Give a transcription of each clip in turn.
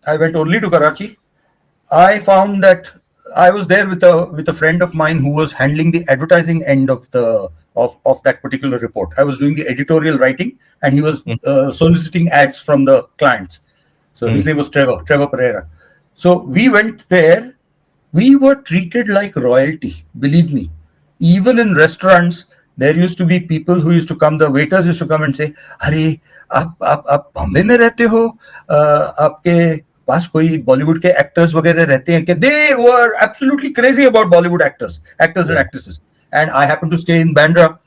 I went only to Karachi. I found that I was there with a friend of mine who was handling the advertising end of that particular report. I was doing the editorial writing, and he was soliciting ads from the clients. So his name was Trevor Pereira. So we went there. We were treated like royalty. Believe me, even in restaurants, there used to be people who used to come. The waiters used to come and say, "अरे आप बॉम्बे में रहते हो? आपके पास कोई बॉलीवुड के actors वगैरह रहते हैं क्या?" They were absolutely crazy about Bollywood actors and actresses. And I happened to stay in Bandra,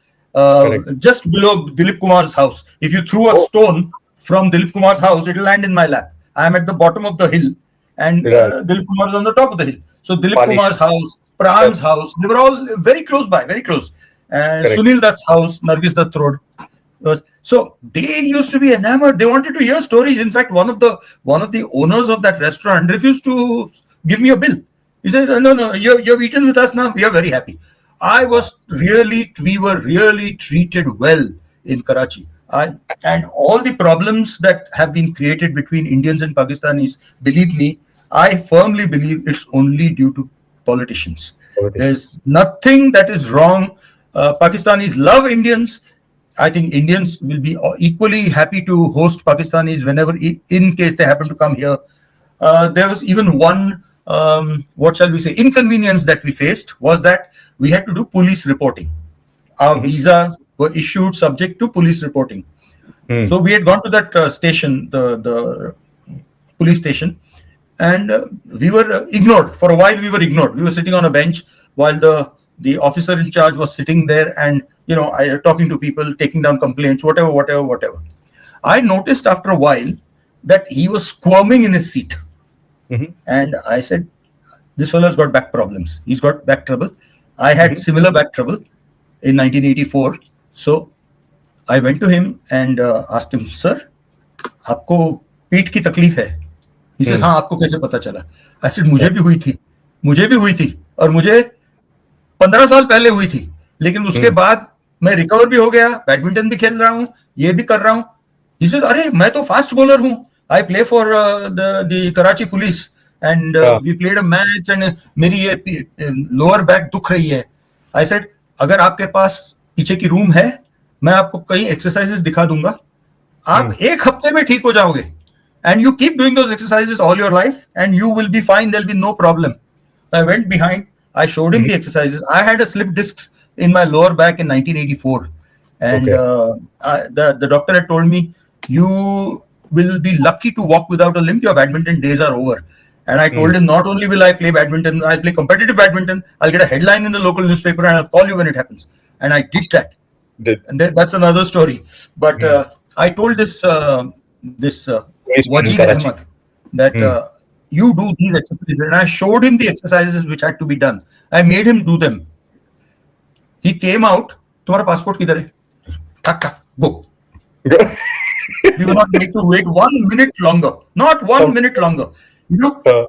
just below Dilip Kumar's house. If you threw a stone from Dilip Kumar's house, it will land in my lap. I am at the bottom of the hill, and Dilip Kumar is on the top of the hill. So Dilip Kumar's house, Pran's house, they were all very close by, very close. And Sunil Dutt's house, Nargis Dutt Road. So they used to be enamored. They wanted to hear stories. In fact, one of the owners of that restaurant refused to give me a bill. He said, "No, you've eaten with us now. We are very happy." We were really treated well in Karachi. And all the problems that have been created between Indians and Pakistanis, believe me, I firmly believe it's only due to politicians. There's nothing that is wrong. Pakistanis love Indians. I think Indians will be equally happy to host Pakistanis whenever, in case they happen to come here. There was even one, what shall we say, inconvenience that we faced was that we had to do police reporting. Our visas were issued subject to police reporting. So we had gone to that station, the police station, and we were ignored. For a while, we were ignored. We were sitting on a bench while the officer in charge was sitting there and, talking to people, taking down complaints, whatever. I noticed after a while that he was squirming in his seat. And I said, "This fellow's got back problems. He's got back trouble." I had similar back trouble in 1984. So I went to him and asked him, "Sir, आपको पीठ की तकलीफ है?" He says, "हाँ, आपको कैसे पता चला?" I said, मुझे भी हुई थी और मुझे 15 साल पहले हुई थी, लेकिन उसके बाद मैं रिकवर भी हो गया, बैडमिंटन भी खेल रहा हूँ, ये भी कर रहा हूँ. He says, "अरे मैं तो फास्ट बॉलर हूँ. I play for the Karachi police and we played a match and मेरी ये lower back दुख रही है." I said, "अगर आपके पास पीछे की रूम है, मैं आपको कई एक्सरसाइजेस दिखा दूंगा. आप एक हफ्ते में ठीक हो जाओगे. And you keep doing those exercises all your life and you will be fine. There'll be no problem." I went behind. I showed him the exercises. I had a slip disc in my lower back in 1984. And the doctor had told me, "You will be lucky to walk without a limp. Your badminton days are over." And I told him, not only will I play badminton, I'll play competitive badminton. I'll get a headline in the local newspaper and I'll call you when it happens. And I did that. And that's another story. But I told this Wajid Ahmad that you do these exercises. And I showed him the exercises which had to be done. I made him do them. He came out. "तुम्हारा passport किधर है?" "Kaka, go." We were not made to wait 1 minute longer. Not 1 minute longer.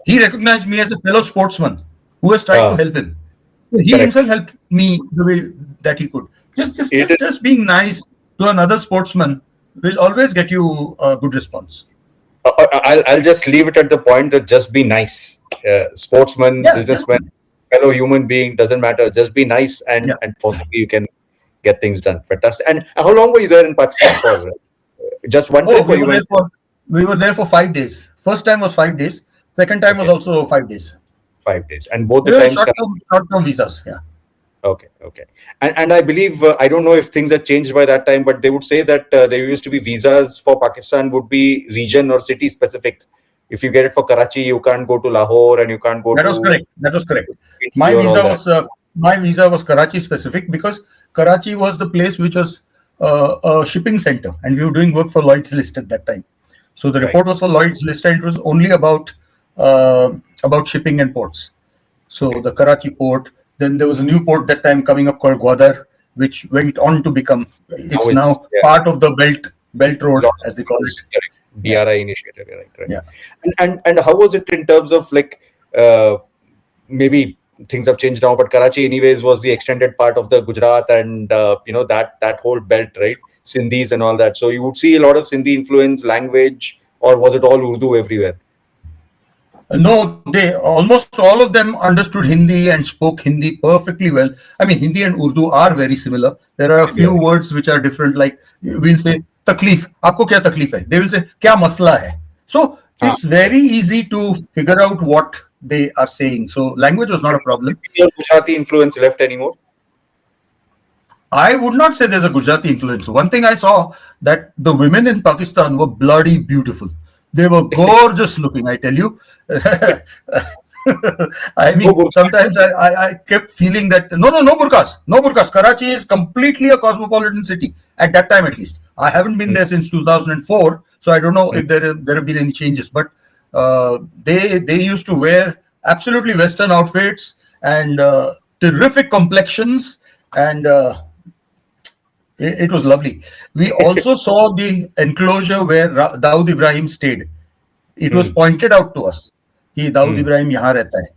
He recognized me as a fellow sportsman who was trying to help him. He himself helped me the way that he could. Just being nice to another sportsman will always get you a good response. I'll just leave it at the point that just be nice. Sportsman, businessman, fellow human being, doesn't matter. Just be nice and possibly you can get things done. Fantastic. And how long were you there in Pakistan for? Just one trip? We were there for 5 days. First time was 5 days. Second time was also 5 days. 5 days. And both the times... Short-term visas, yeah. Okay. And I believe, I don't know if things have changed by that time, but they would say that there used to be visas for Pakistan would be region or city specific. If you get it for Karachi, you can't go to Lahore and you can't go That was correct. My visa was Karachi specific because Karachi was the place which was a shipping center and we were doing work for Lloyd's List at that time. So the report was for Lloyd's List and it was only about shipping and ports. So the Karachi port. Then there was a new port that time coming up called Gwadar, which went on to become, it's now part of the Belt Road, as they call it. BRI initiative, right? Yeah. And how was it in terms of maybe things have changed now, but Karachi anyways was the extended part of the Gujarat and, that whole belt, right? Sindhis and all that. So you would see a lot of Sindhi influence, language, or was it all Urdu everywhere? No, they almost all of them understood Hindi and spoke Hindi perfectly well. I mean, Hindi and Urdu are very similar. There are a few Yeah. words which are different. Like we'll say "taklif." आपको क्या तकलीफ है? They will say क्या मसला है. So Ah. it's very easy to figure out what they are saying. So language was not a problem. Your Gujarati influence left anymore? I would not say there's a Gujarati influence. One thing I saw that the women in Pakistan were bloody beautiful. They were gorgeous looking, I tell you. I No mean, burqa. sometimes I kept feeling that no burqas, no burqas. Karachi is completely a cosmopolitan city at that time, at least. I haven't been there since 2004, so I don't know if there have been any changes. But they used to wear absolutely Western outfits and terrific complexions, and it was lovely. We also saw the enclosure where Dawood Ibrahim stayed. It was pointed out to us कि दाऊद इब्राहिम यहाँ रहता है.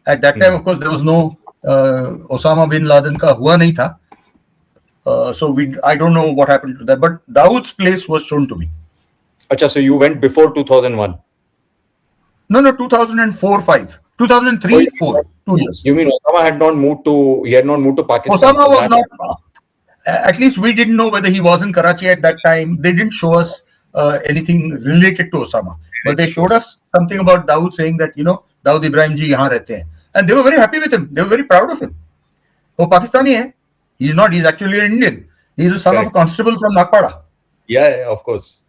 At that time, of course, there was no Osama bin Laden का हुआ नहीं था. So I don't know what happened to that, but Dawood's place was shown to me. Acha, so you went before 2001? No, 2004-5, 2003-4, 2 years. You mean Osama had not moved to Pakistan? Osama was not. At least we didn't know whether he was in Karachi at that time. They didn't show us anything related to Osama, but they showed us something about Dawood, saying that Dawood Ibrahim ji yahan rehte hain, and they were very happy with him. They were very proud of him. Oh, Pakistani hai. He's not. He's actually an Indian. He's the son of a constable from Nagpada. Yeah, of course.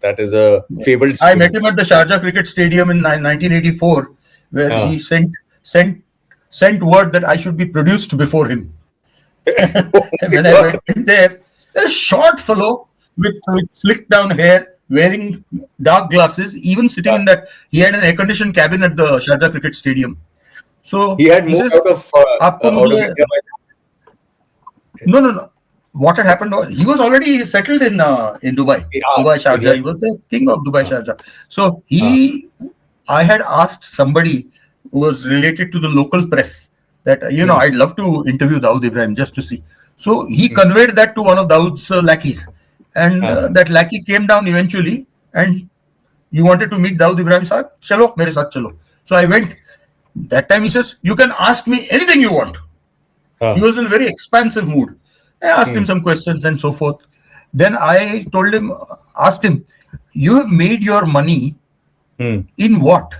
That is a fabled I story. met him at the Sharjah Cricket Stadium in 1984, where he sent word that I should be produced before him. When I went there, a short fellow with slicked down hair, wearing dark glasses, even sitting in that. He had an air-conditioned cabin at the Sharjah Cricket Stadium. So He had moved out of India. No. What had happened was he was already settled in Dubai, Dubai Sharjah. He was the king of Dubai Sharjah. So I had asked somebody who was related to the local press that I'd love to interview Dawood Ibrahim just to see. So he conveyed that to one of Dawood's lackeys, and that lackey came down eventually. And you wanted to meet Dawood Ibrahim Sahib? Chalo, mere saath chalo. So I went. That time he says, "You can ask me anything you want." He was in a very expansive mood. I asked him some questions and so forth. Then I asked him, "You have made your money in what?"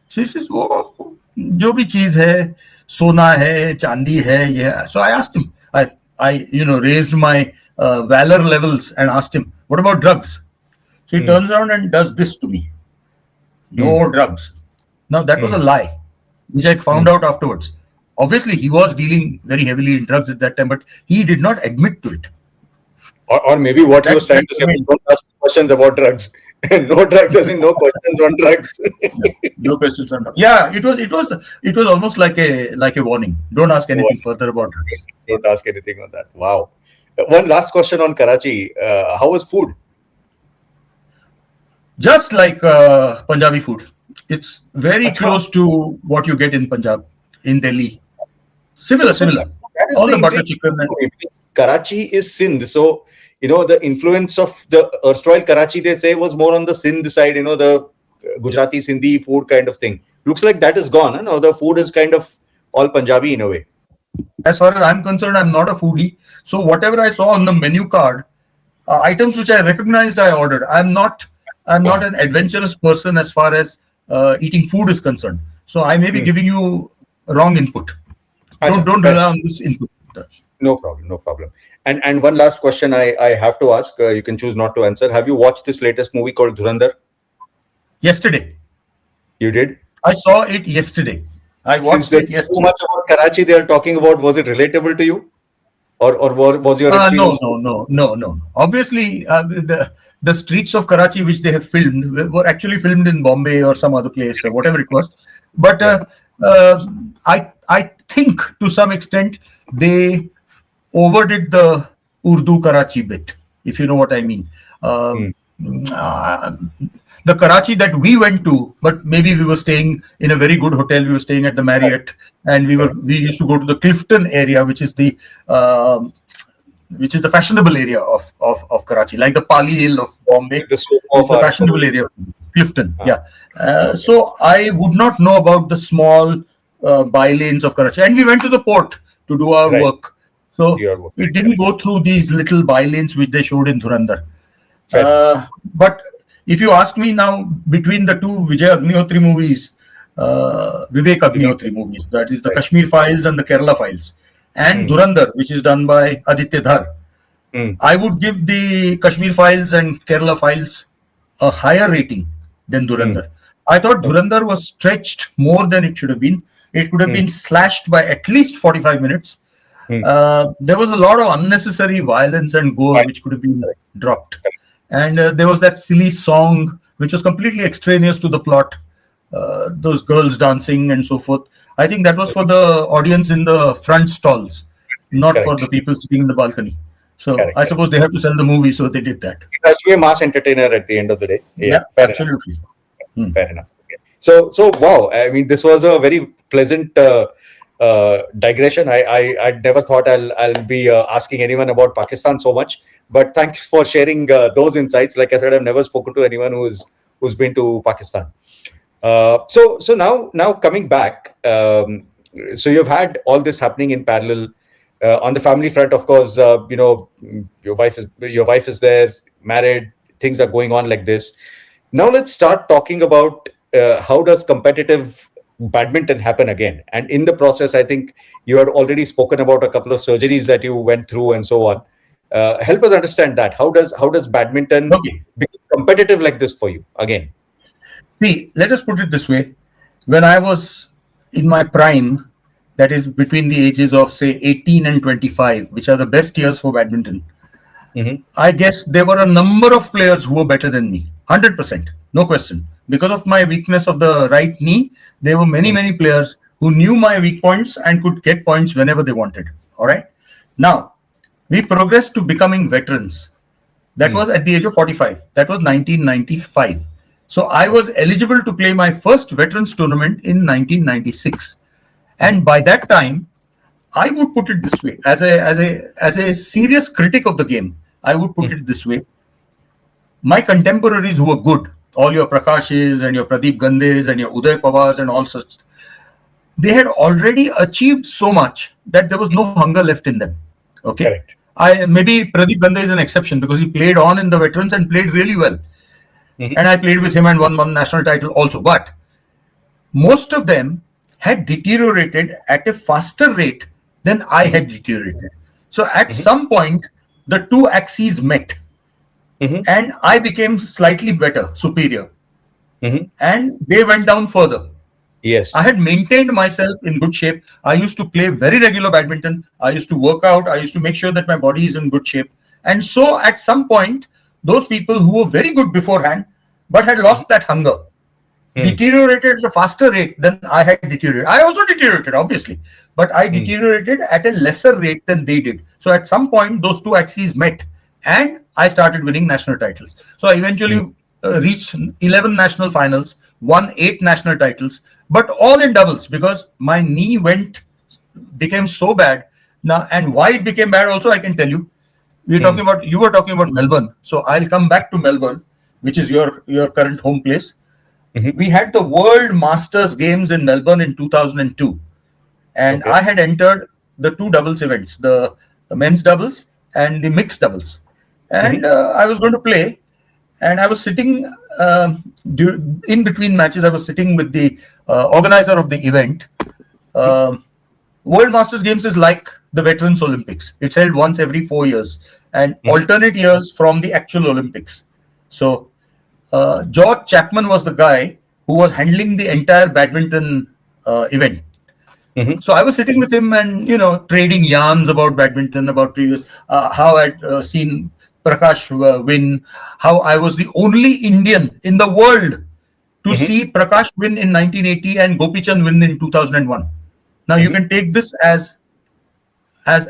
So he says, "Oh, जो भी चीज है, सोना है, चांदी है, yeah." So I asked him. I raised my valor levels and asked him, "What about drugs?" So he turns around and does this to me. No drugs. Now that was a lie, which I found out afterwards. Obviously, he was dealing very heavily in drugs at that time, but he did not admit to it. Or maybe what he was trying to say, don't ask questions about drugs. No drugs, as in no questions on drugs. No questions on drugs. Yeah, it was almost like a warning. Don't ask anything further about drugs. Don't ask anything on that. Wow. One last question on Karachi. How was food? Just like Punjabi food. It's very close to what you get in Punjab, in Delhi. Similar. All the butter chicken. Karachi is Sindh. So, the influence of the erstwhile Karachi, they say, was more on the Sindh side, the Gujarati, Sindhi food kind of thing. Looks like that is gone. Now the food is kind of all Punjabi in a way. As far as I'm concerned, I'm not a foodie. So whatever I saw on the menu card, items which I recognized, I ordered. I'm not an adventurous person as far as eating food is concerned. So I may be giving you wrong input. Don't rely on this input. No problem. And one last question I have to ask. You can choose not to answer. Have you watched this latest movie called Dhurandhar? Yesterday. You did? I saw it yesterday. I watched it yesterday. So much about Karachi they are talking about. Was it relatable to you? Or was your experience? No. Obviously, the streets of Karachi which they have filmed were actually filmed in Bombay or some other place or whatever it was. But I think to some extent they overdid the Urdu Karachi bit, if you know what I mean. The Karachi that we went to, but maybe we were staying in a very good hotel. We were staying at the Marriott, and we used to go to the Clifton area, which is the fashionable area of Karachi, like the Pali Hill of Bombay. The fashionable area. Clifton, Ah, yeah. okay. So I would not know about the small by-lanes of Karachi. And we went to the port to do our Right. work. So Your work. we didn't Correct. go through these little by-lanes which they showed in Dhurandhar. Fair enough. But if you ask me now, between the two Vijay Agnihotri movies, Vivek Agnihotri movies, that is the Right. Kashmir Files and the Kerala Files, and Mm. Dhurandhar, which is done by Aditya Dhar, Mm. I would give the Kashmir Files and Kerala Files a higher rating than Mm. Dhurandhar. I thought Okay. Dhurandhar was stretched more than it should have been. It could have Mm. been slashed by at least 45 minutes. Mm. There was a lot of unnecessary violence and gore Fine. which could have been Correct. dropped. Correct. And there was that silly song which was completely extraneous to the plot, those girls dancing and so forth. I think that was for the audience in the front stalls, not for the Correct. people sitting in the balcony. So Correct. I Correct. suppose they have to sell the movie, so they did that. It has to be a mass entertainer at the end of the day. Yeah. Yeah, Fair enough. absolutely. Hmm. Fair enough. Okay. So wow. I mean, this was a very pleasant digression. I never thought I'll be asking anyone about Pakistan so much, but thanks for sharing those insights. Like I said, I've never spoken to anyone who's been to Pakistan. So now coming back, so you've had all this happening in parallel. On the family front, of course, your wife is there, married. Things are going on like this. Now let's start talking about how does competitive badminton happen again. And in the process, I think you had already spoken about a couple of surgeries that you went through and so on. Help us understand that. How does badminton Okay. become competitive like this for you again? See, let us put it this way. When I was in my prime, that is between the ages of, say, 18 and 25, which are the best years for badminton, Mm-hmm. I guess there were a number of players who were better than me. 100%, no question. Because of my weakness of the right knee, there were many, many players who knew my weak points and could get points whenever they wanted. All right. Now, we progressed to becoming veterans. That Mm. was at the age of 45. That was 1995. So I was eligible to play my first veterans tournament in 1996. And by that time, I would put it this way, as a serious critic of the game, I would put Mm. it this way. My contemporaries who were good, all your Prakashes and your Pradeep Gandes and your Uday Pawars and all such, they had already achieved so much that there was no hunger left in them. Okay. Correct. I maybe Pradeep Gande is an exception because he played on in the veterans and played really well. Mm-hmm. And I played with him and won one national title also. But most of them had deteriorated at a faster rate than I Mm-hmm. had deteriorated. So at Mm-hmm. some point, the two axes met Mm-hmm. and I became slightly better, superior, Mm-hmm. and they went down further. I Yes. had maintained myself in good shape. I used to play very regular badminton. I used to work out. I used to make sure that my body is in good shape. And so at some point, those people who were very good beforehand but had lost that hunger Mm. deteriorated at a faster rate than I had deteriorated. I also deteriorated, obviously, but I Mm. deteriorated at a lesser rate than they did. So at some point, those two axes met, and I started winning national titles. So I Mm. eventually reached 11 national finals, won 8 national titles, but all in doubles because my knee became so bad now. And why it became bad, also, I can tell you. Mm. You were talking about Melbourne, so I'll come back to Melbourne, which is your current home place. Mm-hmm. We had the World Masters Games in Melbourne in 2002, and I Okay. had entered the two doubles events, the men's doubles and the mixed doubles. Mm-hmm. And I was going to play, and I was sitting in between matches. I was sitting with the organizer of the event. Um World Masters Games is like the Veterans Olympics. It's held once every 4 years and Mm-hmm. alternate years from the actual Olympics. So George Chapman was the guy who was handling the entire badminton event. Mm-hmm. So I was sitting with him and trading yarns about badminton, about previous how I'd seen Prakash win, how I was the only Indian in the world to Mm-hmm. see Prakash win in 1980 and Gopichand win in 2001. Now you Mm-hmm. can take this as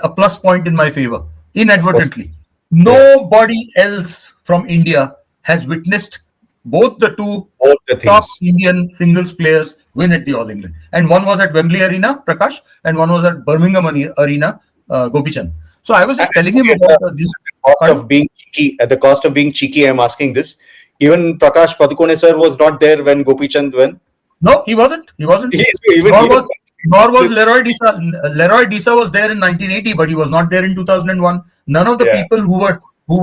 a plus point in my favor, Of course. inadvertently. Yeah. Nobody else from India has witnessed both the two All the top things. Indian singles players win at the All England. And one was at Wembley Arena, Prakash, and one was at Birmingham Arena, Gopichand. So I was And just telling him at about this. cost Pardon? of being cheeky, at the cost of being cheeky, I'm asking this. Even Prakash Padukone sir was not there when Gopi Chand went. No, he wasn't. He wasn't. Nor was Leroy Disa. Leroy Disa was there in 1980, but he was not there in 2001. None of the people who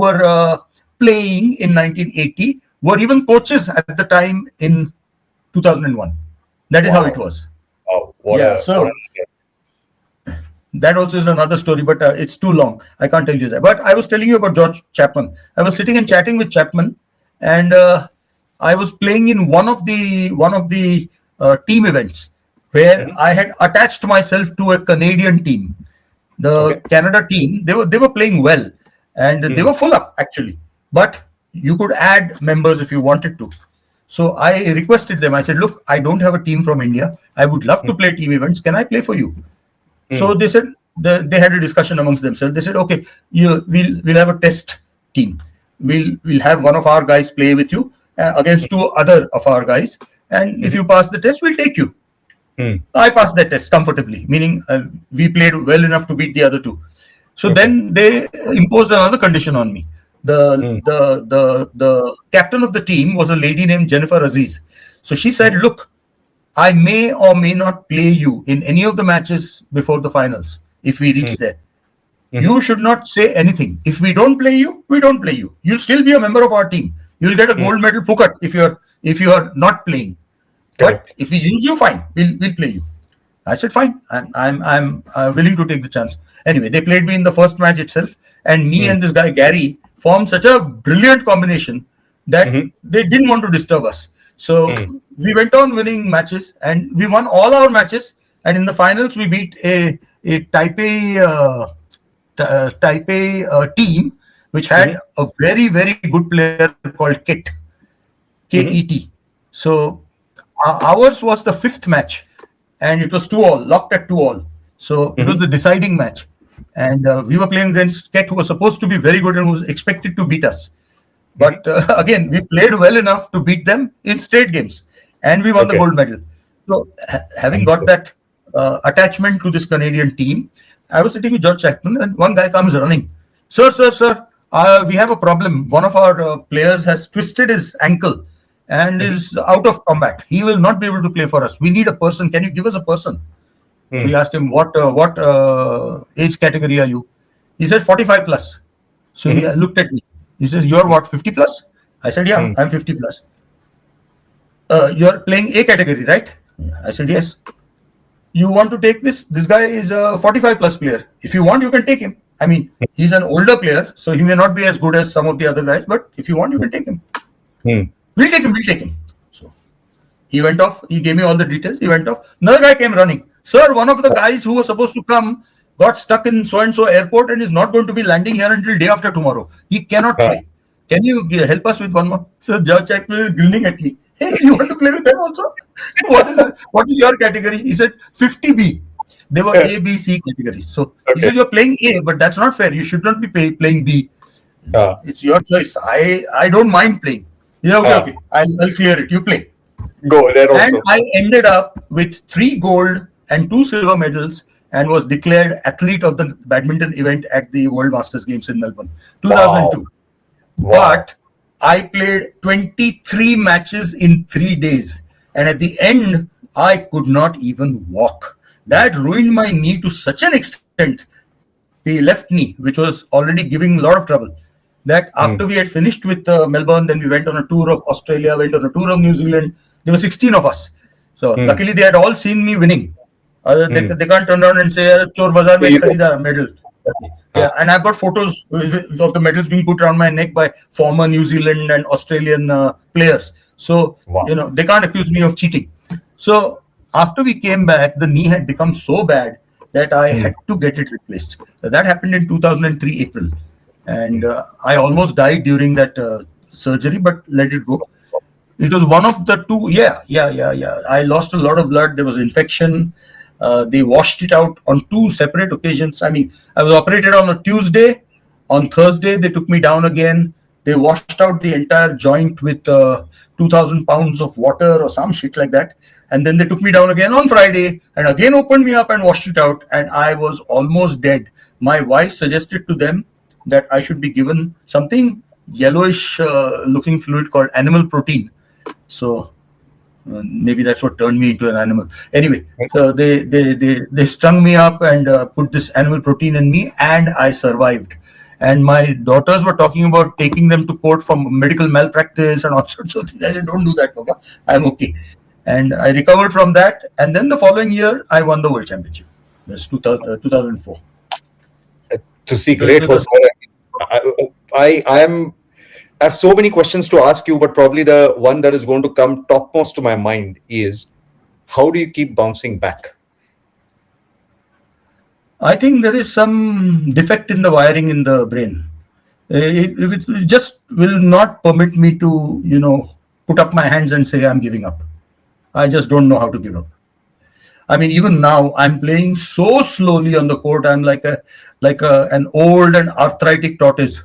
were playing in 1980 were even coaches at the time in 2001. That is how it was. Oh, that also is another story, but it's too long. I can't tell you that. But I was telling you about George Chapman. I was sitting and chatting with Chapman, and I was playing in one of the team events where I had attached myself to a Canadian team. The Canada team, they were playing well, and they were full up actually. But you could add members if you wanted to. So I requested them. I said, "Look, I don't have a team from India. I would love to play team events. Can I play for you?" So they said they had a discussion amongst themselves. They said, "Okay, we'll have a test team. We'll have one of our guys play with you against two other of our guys, and if you pass the test, we'll take you." I passed that test comfortably, meaning we played well enough to beat the other two. So then they imposed another condition on me. The captain of the team was a lady named Jennifer Aziz. So she said, "Look, I may or may not play you in any of the matches before the finals if we reach there. You should not say anything. If we don't play you, we don't play you. You'll still be a member of our team. You'll get a gold medal pukat if you are not playing. But if we use you, fine, we'll play you." I said, "Fine, I'm willing to take the chance." Anyway, they played me in the first match itself, and me and this guy Gary formed such a brilliant combination that they didn't want to disturb us. So we went on winning matches, and we won all our matches. And in the finals, we beat a Taipei team which had a very, very good player called Ket, K-E-T. So ours was the fifth match, and it was 2-2, locked at 2-2. So it was the deciding match. And we were playing against Ket, who was supposed to be very good and who was expected to beat us. But again, we played well enough to beat them in straight games, and we won the gold medal. So having got that attachment to this Canadian team, I was sitting with George Chapman, and one guy comes running. Sir, we have a problem. One of our players has twisted his ankle and is out of combat. He will not be able to play for us. We need a person. Can you give us a person?" So he asked him, what age category are you? He said 45 plus. So he looked at me. He says, "You're what, 50 plus?" I said, "Yeah, I'm 50 plus. You're playing A category, right?" I said, "Yes." "You want to take this? This guy is a 45 plus player. If you want, you can take him. I mean, he's an older player, so he may not be as good as some of the other guys, but if you want, you can take him." We'll take him. So he went off. He gave me all the details. He went off. Another guy came running. "Sir, one of the guys who was supposed to come got stuck in so-and-so airport and is not going to be landing here until day after tomorrow. He cannot play. Can you help us with one more?" So George Chapman is grinning at me. "Hey, you want to play with them also? What is your category?" He said 50B. They were A, B, C categories. So he said, "You're playing A, but that's not fair. You should not be playing B. It's your choice. I don't mind playing." "Yeah, okay. I'll clear it. You play." Go there also. And I ended up with 3 gold and 2 silver medals, and was declared athlete of the badminton event at the World Masters Games in Melbourne, 2002. Wow. But I played 23 matches in 3 days, and at the end, I could not even walk. That ruined my knee to such an extent, the left knee, which was already giving a lot of trouble, that after we had finished with Melbourne, then we went on a tour of Australia, went on a tour of New Zealand. There were 16 of us. So luckily, they had all seen me winning. They can't turn around and say, "Chor Bazaar mein kharida medal." Yeah, and I've got photos of the medals being put around my neck by former New Zealand and Australian players. So, they can't accuse me of cheating. So after we came back, the knee had become so bad that I had to get it replaced. That happened in 2003 April. And I almost died during that surgery, but let it go. It was one of the two. Yeah. I lost a lot of blood. There was infection. They washed it out on 2 separate occasions. I mean, I was operated on a Tuesday. On Thursday, they took me down again. They washed out the entire joint with 2,000 pounds of water or some shit like that. And then they took me down again on Friday and again opened me up and washed it out. And I was almost dead. My wife suggested to them that I should be given something yellowish looking fluid called animal protein. So maybe that's what turned me into an animal. Anyway, so they strung me up and put this animal protein in me, and I survived. And my daughters were talking about taking them to court for medical malpractice and all sorts of things. I said, don't do that, Papa. I'm okay. And I recovered from that. And then the following year, I won the World Championship. That's 2004. To see great horse. I have so many questions to ask you, but probably the one that is going to come topmost to my mind is, how do you keep bouncing back? I think there is some defect in the wiring in the brain. It just will not permit me to, put up my hands and say I'm giving up. I just don't know how to give up. I mean, even now I'm playing so slowly on the court. I'm like an old and arthritic tortoise,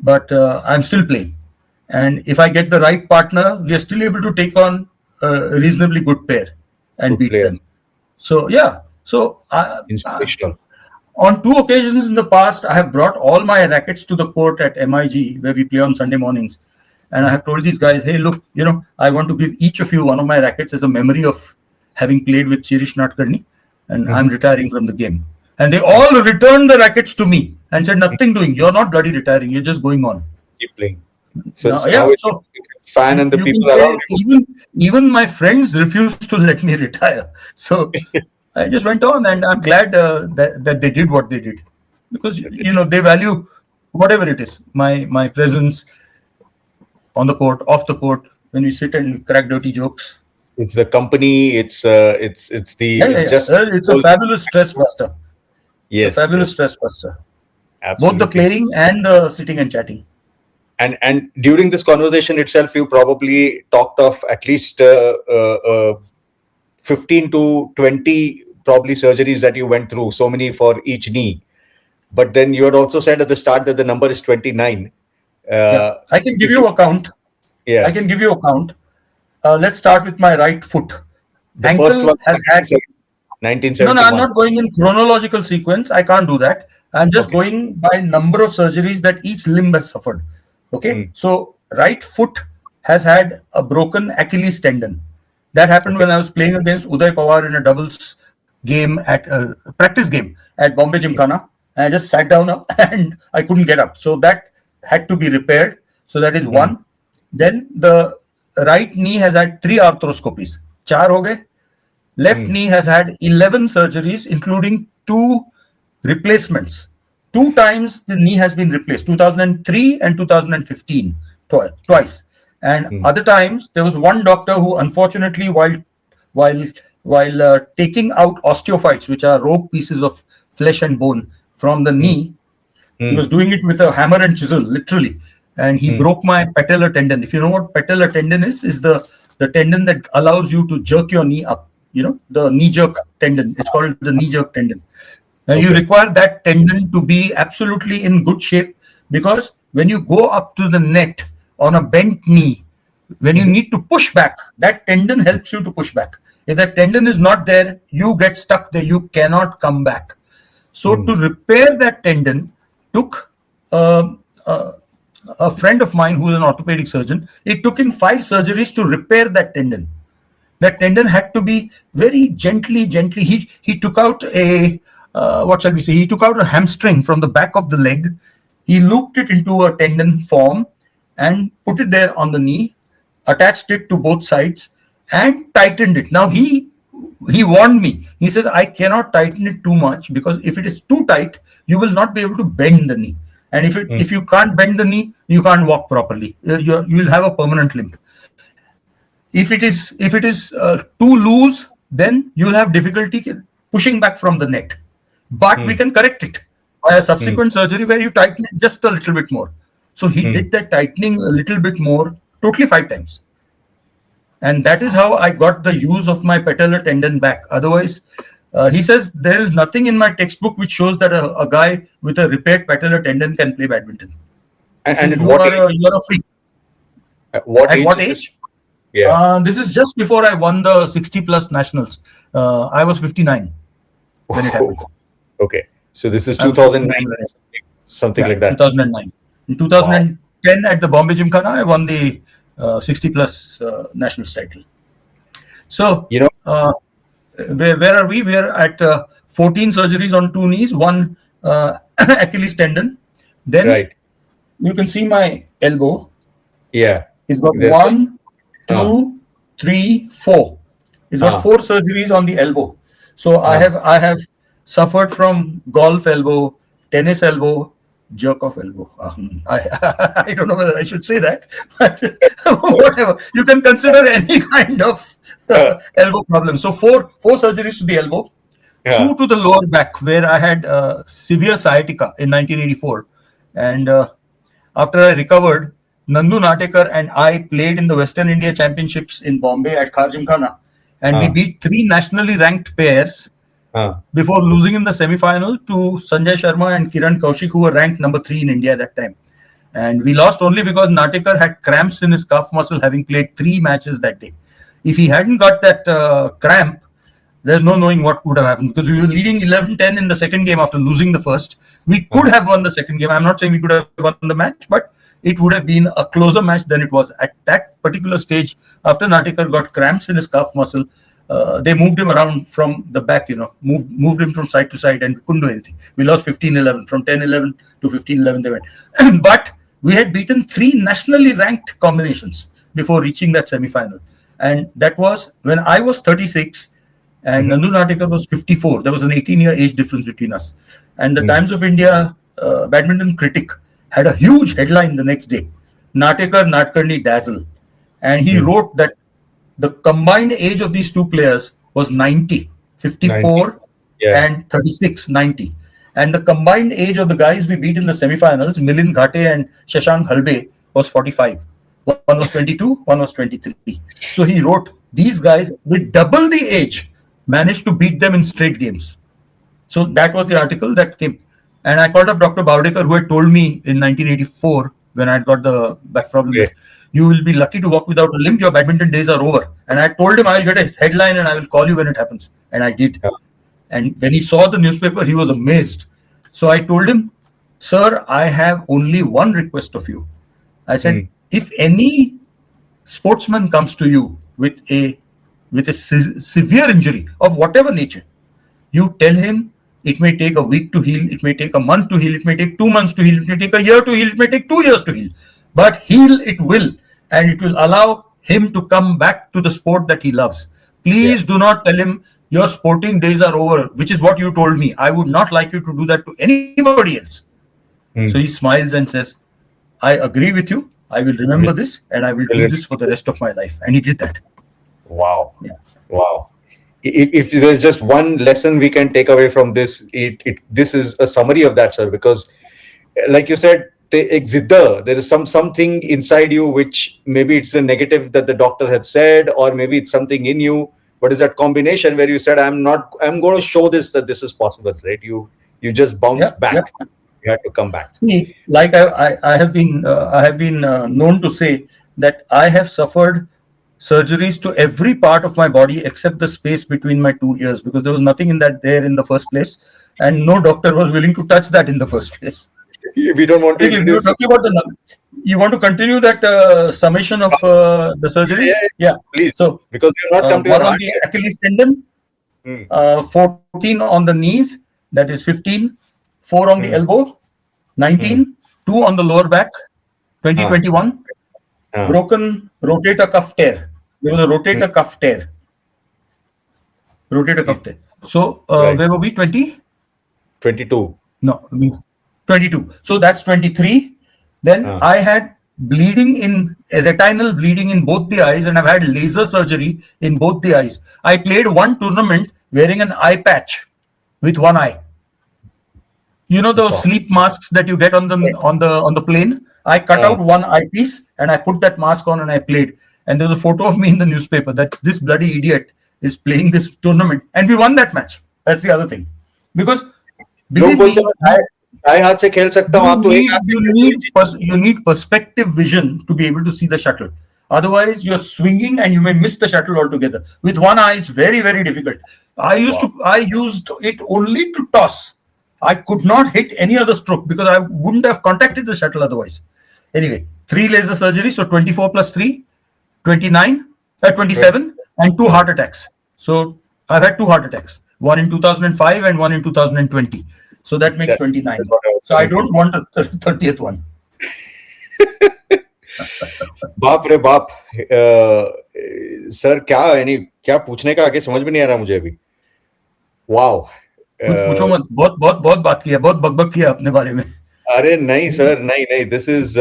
but I'm still playing. And if I get the right partner, we are still able to take on a reasonably good pair and beat them. So yeah. So inspirational. On 2 occasions in the past, I have brought all my rackets to the court at MIG, where we play on Sunday mornings. And I have told these guys, hey, look, I want to give each of you one of my rackets as a memory of having played with Shirish Nadkarni, and I'm retiring from the game. And they all returned the rackets to me and said, nothing doing. You're not bloody retiring. You're just going on. Keep playing. So fan and the people around you. Even my friends refused to let me retire. So I just went on, and I'm glad that they did what they did, because they value whatever it is, my presence on the court, off the court, when we sit and crack dirty jokes. It's the company. It's a fabulous stress buster. Yes, fabulous stress buster. Absolutely. Both the playing and the sitting and chatting. And during this conversation itself, you probably talked of at least 15 to 20 probably surgeries that you went through, so many for each knee. But then you had also said at the start that the number is 29. I can give you a count. Yeah. I can give you a count. Let's start with my right foot. The first one has had 1971. No, I'm not going in chronological sequence. I can't do that. I'm just going by number of surgeries that each limb has suffered. Okay. So right foot has had a broken Achilles tendon. That happened when I was playing against Uday Pawar in a doubles game at a practice game at Bombay Gymkhana. And I just sat down and I couldn't get up. So that had to be repaired. So that is one. Then the right knee has had 3 arthroscopies. 4 ho gaye. Left knee has had 11 surgeries, including 2 replacements. 2 times the knee has been replaced, 2003 and 2015, twice. And other times there was one doctor who, unfortunately, while taking out osteophytes, which are rogue pieces of flesh and bone from the knee, he was doing it with a hammer and chisel, literally, and he broke my patellar tendon. If you know what patellar tendon is the tendon that allows you to jerk your knee up. The knee jerk tendon. It's called the knee jerk tendon. You require that tendon to be absolutely in good shape, because when you go up to the net on a bent knee, when you need to push back, that tendon helps you to push back. If that tendon is not there, you get stuck there. You cannot come back. So to repair that tendon took a friend of mine who's an orthopedic surgeon. It took him 5 surgeries to repair that tendon. That tendon had to be very gently. He took out a He took out a hamstring from the back of the leg. He looped it into a tendon form and put it there on the knee, attached it to both sides, and tightened it. Now he warned me. He says, I cannot tighten it too much, because if it is too tight, you will not be able to bend the knee. And if you can't bend the knee, you can't walk properly. You will have a permanent limp. If it is too loose, then you will have difficulty pushing back from the net. But we can correct it by a subsequent surgery where you tighten it just a little bit more. So he did that tightening a little bit more, totally 5 times. And that is how I got the use of my patellar tendon back. Otherwise, he says there is nothing in my textbook which shows that a guy with a repaired patellar tendon can play badminton. And you're a freak. At what age? Yeah. This is just before I won the 60 plus nationals. I was 59 when it happened. Okay. So this is 2009, something like that. 2009. In 2010, 10 at the Bombay Gymkhana, I won the 60 plus nationals title. So, You know, where are we? We are at 14 surgeries on two knees, one Achilles tendon. Then right? you can see my elbow. Yeah. It's got There's like, one, uh, two, three, four. It's got uh, four surgeries on the elbow. So uh, I have suffered from golf elbow, tennis elbow, jerk off elbow. I don't know whether I should say that, but whatever. You can consider any kind of uh, elbow problem. So four surgeries to the elbow, two yeah. to the lower back, where I had severe sciatica in 1984, and after I recovered, Nandu Natekar and I played in the Western India Championships in Bombay at Kharjimkhana, and we Uh, beat three nationally ranked pairs uh, before losing in the semi-final to Sanjay Sharma and Kiran Kaushik, who were ranked number 3 in India at that time. And we lost only because Natekar had cramps in his calf muscle, having played 3 matches that day. If he hadn't got that cramp, there's no knowing what would have happened, because we were leading 11-10 in the second game after losing the first. We could uh, have won the second game. I'm not saying we could have won the match, but it would have been a closer match than it was. At that particular stage, after Natekar got cramps in his calf muscle, they moved him around from the back, moved him from side to side, and we couldn't do anything. We lost 15-11. From 10-11 to 15-11 they went. But we had beaten 3 nationally ranked combinations before reaching that semi-final. And that was when I was 36 and mhm, Nandu Natekar was 54. There was an 18-year age difference between us. And the mm, Times of India badminton critic had a huge headline the next day: Natekar Nadkarni dazzle. And he mm. wrote that the combined age of these two players was 90, 90. 54 Yeah. and 36, 90. And the combined age of the guys we beat in the semifinals, Milind Ghate and Shashank Halbe, was 45. One was 22, one was 23. So he wrote, these guys with double the age managed to beat them in straight games. So that was the article that came. And I called up Dr. Bowdekar, who had told me in 1984, when I had got the back problem, Okay. that you will be lucky to walk without a limp. Your badminton days are over. And I told him I will get a headline and I will call you when it happens. And I did. Yeah. And when he saw the newspaper, he was amazed. So I told him, sir, I have only one request of you. I said, Mm. if any sportsman comes to you with a severe injury of whatever nature, you tell him it may take a week to heal, it may take a month to heal, it may take 2 months to heal, it may take a year to heal, it may take 2 years to heal, but heal it will, and it will allow him to come back to the sport that he loves. Yeah. Please do not tell him your sporting days are over, which is what you told me. I would not like you to do that to anybody else. So he Mm. smiles and says, I agree with you. I will remember Will- this and I will do will this for the rest of my life. And he did that. Wow. Yeah. Wow. If there's just one lesson we can take away from this, this is a summary of that, sir. Because, like you said, there is something inside you which maybe it's a negative that the doctor had said, or maybe it's something in you. But it's that combination where you said, I'm going to show this that this is possible, right? You just bounced Yeah. back. You had to come back. See, like I have been known to say that I have suffered surgeries to every part of my body except the space between my two ears, because there was nothing in that there in the first place, and no doctor was willing to touch that in the first place. We don't want to If you were introduce. talking about you want to continue that summation of the Yeah, yeah, surgeries? yeah. Yeah. Please, So because we have not come to one your on heart the yet. Achilles tendon, Mm, 14 on the knees, that is 15, 4 on the mm, elbow, mm. 19, 2 on the lower back, Ah, 2021, ah, broken rotator cuff tear. There was a mm. rotator cuff tear. Rotator cuff tear. So Right. where were we? 20? 22. No, 22. So that's 23. Then Ah, I had bleeding in retinal bleeding in both the eyes, and I've had laser surgery in both the eyes. I played one tournament wearing an eye patch with one eye. You know those wow. sleep masks that you get on the plane? I cut Ah, out one eyepiece and I put that mask on and I played. And there was a photo of me in the newspaper that this bloody idiot is playing this tournament, and we won that match. That's the other thing, because लोग believe बोलते me, हैं दाएं हाथ से खेल सकता हूँ, you आप तो एक need हाथ से you खेल need लीजिए. you need perspective vision to be able to see the shuttle. Otherwise, you're swinging and you may miss the shuttle altogether. With one eye, it's very, very difficult. Wow. I used it only to toss. I could not hit any other stroke because I wouldn't have contacted the shuttle otherwise. Anyway, 3 laser surgeries, so 24 plus 3, 29, 27, and 2 heart attacks. So I've had 2 heart attacks, one in 2005 and one in 2020. So that makes 29. So I don't want a 30th one. बाप रे बाप, sir क्या पूछने का आगे समझ में नहीं आ रहा मुझे अभी. वाओ, कुछ पूछो मत, बहुत बहुत बहुत बात किया, बहुत बकबक किया अपने बारे में. अरे नहीं सर, नहीं, this is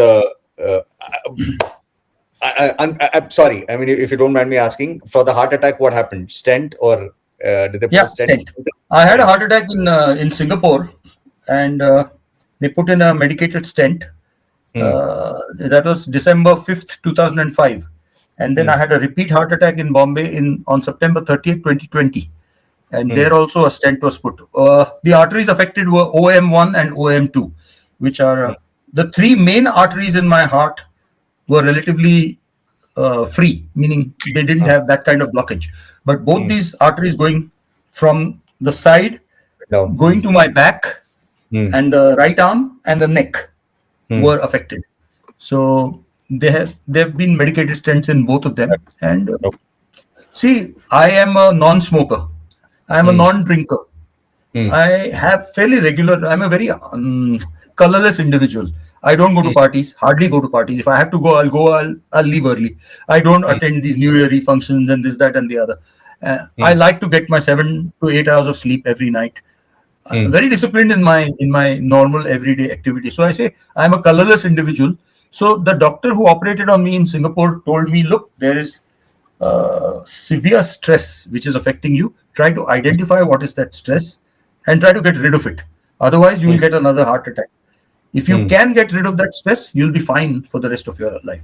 I'm sorry. I mean, if you don't mind me asking, for the heart attack, what happened? Stent or did they put a stent? I had a heart attack in Singapore, and they put in a medicated stent. That was December 5th, 2005. And then I had a repeat heart attack in Bombay on September 30th, 2020. And there also a stent was put. The arteries affected were OM1 and OM2, which are the 3 main arteries in my heart were relatively free, meaning they didn't have that kind of blockage. But both these arteries going from the side, going to my back, and the right arm and the neck were affected. So they've been medicated stents in both of them. And see, I am a non-smoker. I am a non-drinker. I have fairly regular. I'm a very colorless individual. I don't go to parties, hardly go to parties. If I have to go, I'll go. I'll leave early. I don't attend these New Year functions and this, that, and the other. I like to get my 7 to 8 hours of sleep every night. Very disciplined in my normal everyday activity. So I say I'm a colorless individual. So the doctor who operated on me in Singapore told me, look, there is severe stress which is affecting you. Try to identify what is that stress and try to get rid of it. Otherwise, you will get another heart attack. If you can get rid of that stress, you'll be fine for the rest of your life.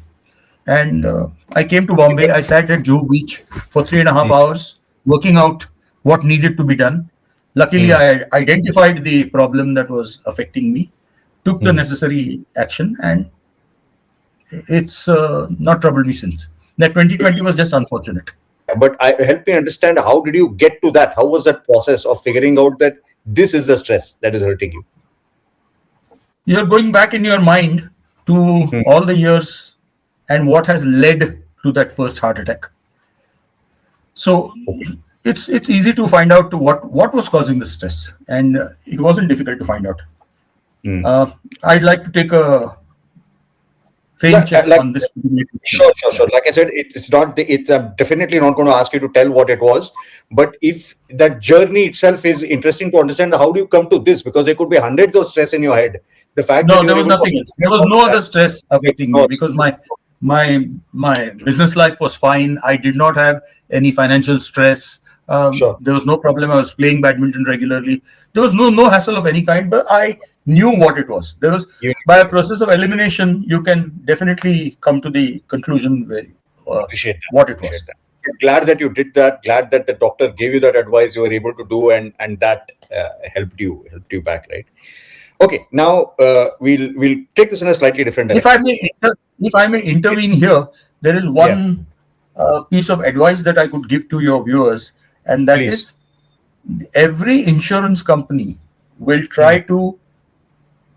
And I came to Bombay. I sat at Juhu Beach for 3.5 hours, working out what needed to be done. Luckily, I identified the problem that was affecting me, took the necessary action, and it's not troubled me since. That 2020 was just unfortunate. But help me understand, how did you get to that? How was that process of figuring out that this is the stress that is hurting you? You're going back in your mind to all the years and what has led to that first heart attack. So it's easy to find out what was causing the stress, and it wasn't difficult to find out. I'd like to take a check on this. Sure. Like I said, it's not. I'm definitely not going to ask you to tell what it was. But if that journey itself is interesting to understand, how do you come to this? Because there could be hundreds of stress in your head. The fact there was nothing else. There was no other stress affecting me because my business life was fine. I did not have any financial stress. There was no problem. I was playing badminton regularly. There was no hassle of any kind, but I knew what it was. There was, by a process of elimination, you can definitely come to the conclusion appreciate what it was. Glad that you did that. Glad that the doctor gave you that advice you were able to do, and that helped you back, right? Okay, now we'll take this in a slightly different direction. If I may intervene here, there is one piece of advice that I could give to your viewers, and that is every insurance company will try to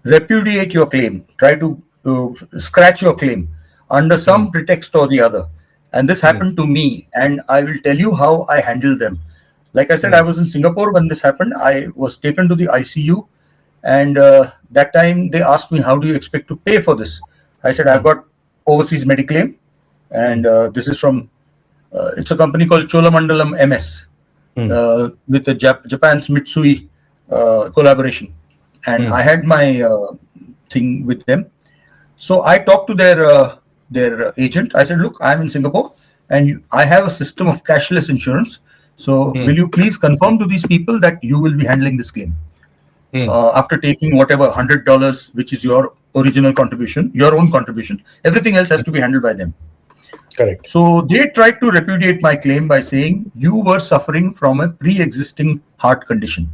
repudiate your claim, try to scratch your claim under some pretext or the other. And this happened to me, and I will tell you how I handled them. Like I said, I was in Singapore when this happened. I was taken to the ICU, and that time they asked me, how do you expect to pay for this? I said, I've got overseas Mediclaim, and this is from, it's a company called Cholamandalam MS, with the Japan's Mitsui collaboration. And I had my thing with them. So I talked to their agent. I said, look, I'm in Singapore, and I have a system of cashless insurance. So will you please confirm to these people that you will be handling this claim? After taking whatever $100, which is your original contribution, your own contribution, everything else has to be handled by them. Correct. So they tried to repudiate my claim by saying you were suffering from a pre-existing heart condition.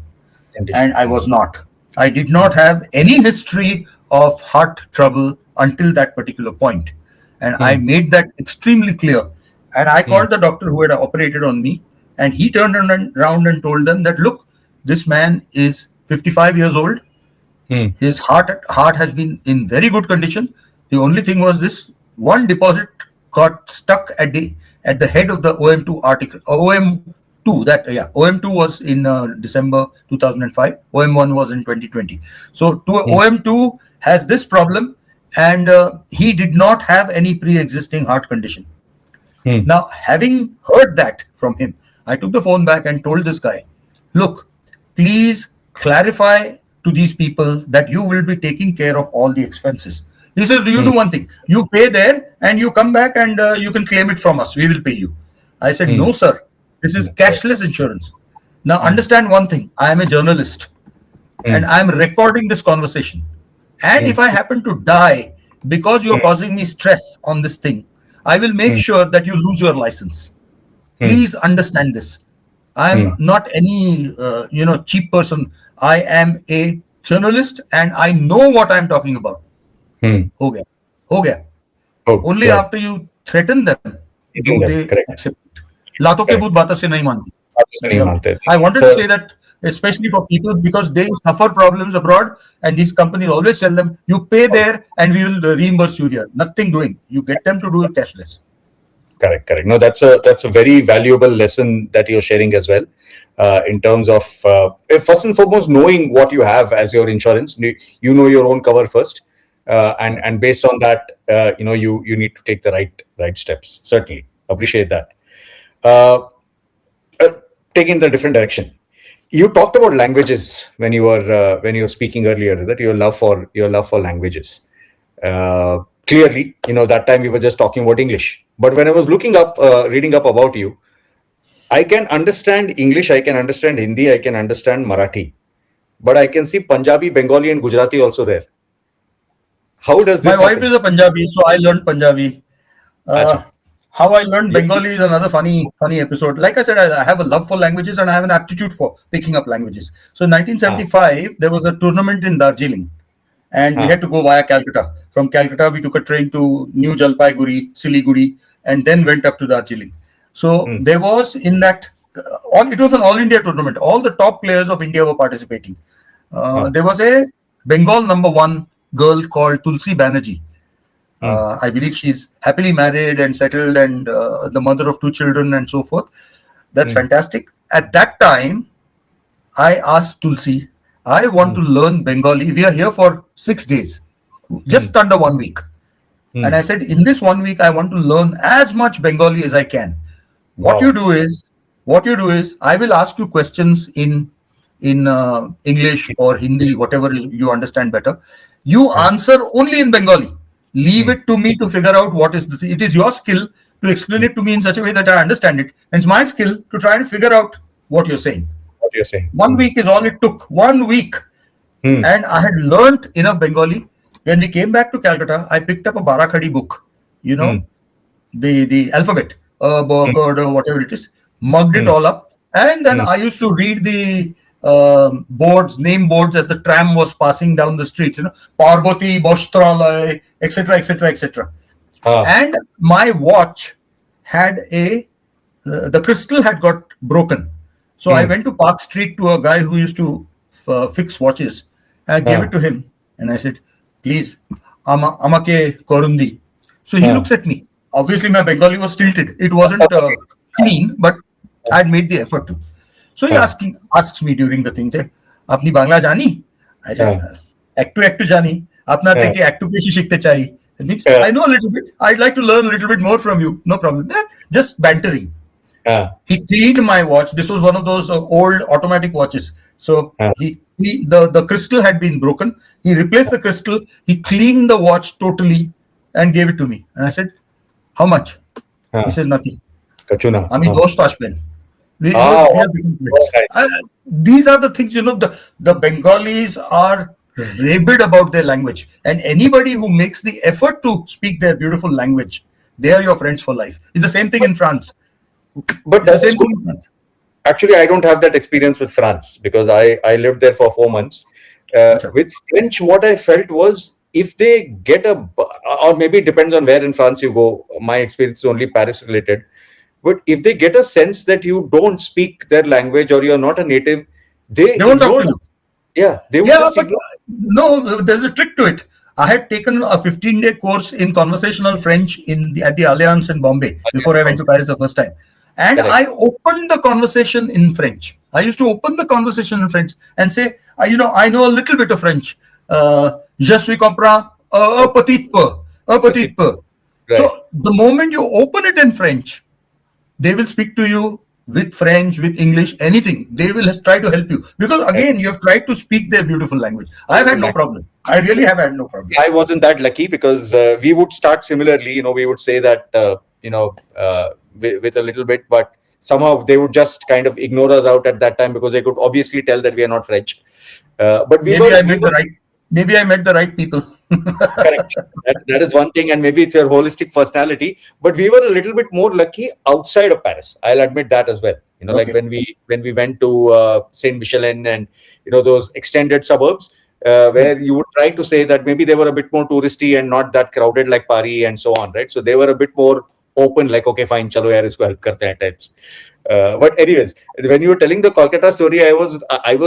And I was not. I did not have any history of heart trouble until that particular point. And I made that extremely clear. And I called the doctor who had operated on me, and he turned around and told them that, look, this man is 55 years old. His heart has been in very good condition. The only thing was this one deposit got stuck at the head of the OM2 article. OM2 that yeah OM2 was in December 2005. OM1 was in 2020. So OM2 has this problem, and he did not have any pre-existing heart condition. Now, having heard that from him, I took the phone back and told this guy, look, please clarify to these people that you will be taking care of all the expenses. He says, you do one thing, you pay there and you come back and you can claim it from us. We will pay you. I said, no, sir, this is cashless insurance. Now, understand one thing. I am a journalist and I am recording this conversation. And if I happen to die because you are causing me stress on this thing, I will make sure that you lose your license. Please understand this. I am not any cheap person. I am a journalist and I know what I am talking about. Ho gaya. Only after you threaten them do they accept it. Laaton ke bhoot baaton se nahi mante. I wanted to say that, especially for people, because they suffer problems abroad and these companies always tell them, you pay there and we will reimburse you here. Nothing doing. You get them to do it cashless. Correct. No, that's a very valuable lesson that you're sharing as well, in terms of first and foremost knowing what you have as your insurance. You know your own cover first, and based on that, you need to take the right steps. Certainly, appreciate that. Taking the different direction. You talked about languages when you were speaking earlier, that your love for languages. Clearly, that time we were just talking about English. But when I was reading up about you, I can understand English, I can understand Hindi, I can understand Marathi. But I can see Punjabi, Bengali and Gujarati also there. How does this happen? My wife is a Punjabi, so I learned Punjabi. How I learned Bengali is another funny episode. Like I said, I have a love for languages and I have an aptitude for picking up languages. So in 1975, there was a tournament in Darjeeling. And we had to go via Calcutta. From Calcutta, we took a train to New Jalpaiguri, Siliguri, and then went up to Darjeeling. So there was in that, it was an all India tournament. All the top players of India were participating. There was a Bengal #1 girl called Tulsi Banerjee. I believe she's happily married and settled and the mother of 2 children and so forth. That's fantastic. At that time, I asked Tulsi, I want to learn Bengali. We are here for 6 days, just under 1 week. And I said, in this 1 week, I want to learn as much Bengali as I can. What you do is, I will ask you questions in English or Hindi, whatever you understand better. You answer only in Bengali. Leave it to me to figure out what is it is your skill to explain it to me in such a way that I understand it. And it's my skill to try and figure out what you're saying. 1 week is all it took. 1 week. And I had learned enough Bengali. When we came back to Calcutta, I picked up a Barakhadi book, the alphabet, whatever it is, mugged it all up. And then I used to read the name boards as the tram was passing down the streets, Parbati, Boshtralay, etc., etc., etc. And my watch had the crystal had got broken. So I went to Park Street to a guy who used to fix watches. I gave it to him and I said, please, amake korundi. So he looks at me. Obviously, my Bengali was tilted. It wasn't clean, but I had made the effort to. So he asks me during the thing, apni Bangla jani? I said, ektu jani. Apna teke ektu peshi shikhte chahi. It means I know a little bit. I'd like to learn a little bit more from you. No problem. Just bantering. He cleaned my watch. This was one of those old automatic watches. So the crystal had been broken. He replaced the crystal. He cleaned the watch totally and gave it to me. And I said, how much? He says, nothing. Ami dost ashben. These are the things, the Bengalis are rabid about their language. And anybody who makes the effort to speak their beautiful language, they are your friends for life. It's the same thing in France. But that's the same thing in France. Actually, I don't have that experience with France because I lived there for 4 months. With French, what I felt was if they get or maybe it depends on where in France you go. My experience is only Paris related. But if they get a sense that you don't speak their language or you're not a native, they won't talk to you. Yeah, they will. Yeah, but no, there's a trick to it. I had taken a 15-day course in conversational French at the Alliance in Bombay before I went to Paris the first time. And Correct. I opened the conversation in French. I used to open the conversation in French and say, I know a little bit of French. Je suis comprends un petit peu, un petit peu. Right. So the moment you open it in French, they will speak to you with French, with English, anything. They will try to help you. Because again, you have tried to speak their beautiful language. I've had no problem. I really have had no problem. I wasn't that lucky because we would start similarly. We would say that, with a little bit, but somehow they would just kind of ignore us out at that time because they could obviously tell that we are not French. But maybe I met the right people. Correct. That is one thing, and maybe it's your holistic personality. But we were a little bit more lucky outside of Paris. I'll admit that as well. Like when we went to Saint Michelin and those extended suburbs where you would try to say that maybe they were a bit more touristy and not that crowded like Paris and so on, right? So they were a bit more open, like, okay, fine, chalo yaar, isko help karte hain types. But anyways, when you were telling the Kolkata story, I was